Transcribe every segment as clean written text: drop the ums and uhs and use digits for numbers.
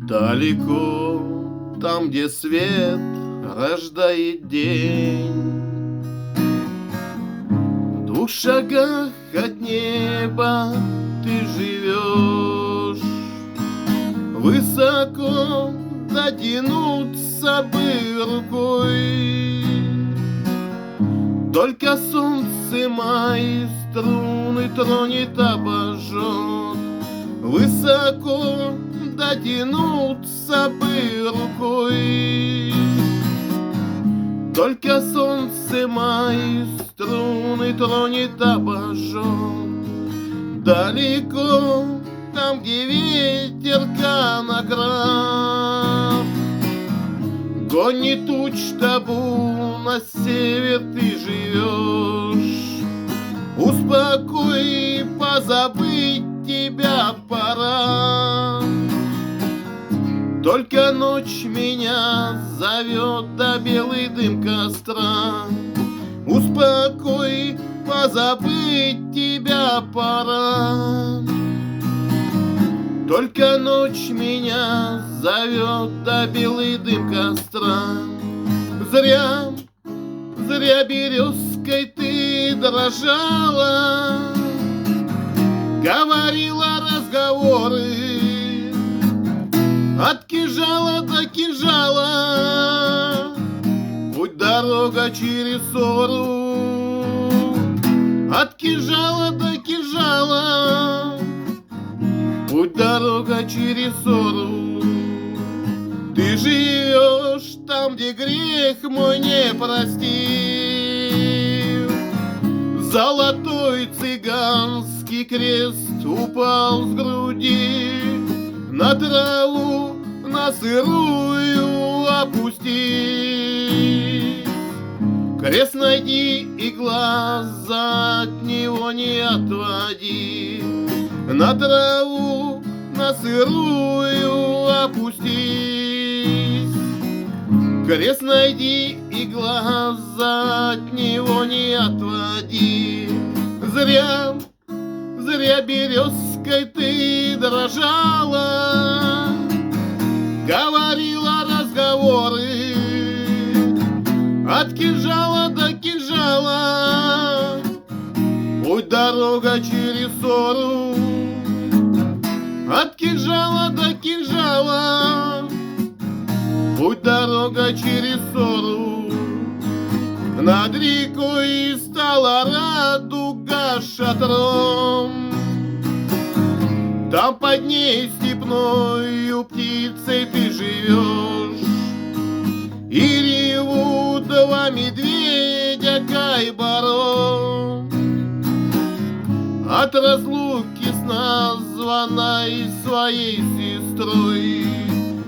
Далеко, там, где свет рождает день, в 2 шагах от неба ты живешь. Высоко дотянуться бы рукой, только солнце мои струны тронет, обожжет. Высоко дотянуться бы рукой, только солнце мои струны тронет, обожжет. Далеко, там, где ветер конокрад гонит туч табу, на север ты живешь. Успокой, позабыть тебя пора, только ночь меня зовет, да белый дым костра. Успокой, позабыть тебя пора, только ночь меня зовет, да белый дым костра. Зря, зря березкой ты дрожала, говорила разговоры от кинжала до кинжала. Путь дорога через ссору, от кинжала до кинжала. Путь дорога через ссору. Ты живешь там, где грех мой не простил. Золотой цыганский крест упал с груди, на траву, на сырую опусти. Крест найди и глаза от него не отводи, на траву, на сырую опустись. Крест найди и глаза от него не отводи. Зря, зря березкой ты дрожала, говорила разговоры от кинжала до кинжала. Путь дорога через ссору, от кинжала до кинжала. Путь дорога через ссору. Над рекой стала радуга шатром, там под ней степною птицей ты живешь. И ревут 2 медведя кайбаром от разлуки с названной своей сестрой.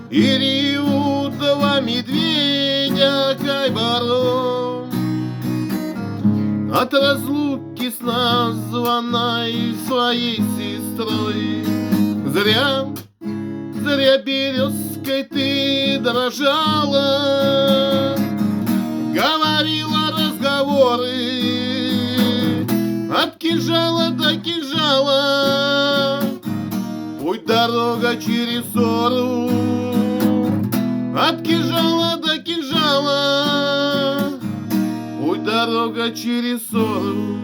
И ревут 2 медведя кайбаром от разлуки с названной своей сестрой. Зря, зря березкой ты дрожала, говорила разговоры от кинжала до кинжала. Путь дорога через ссору, от кинжала до кинжала. Путь дорога через ссору.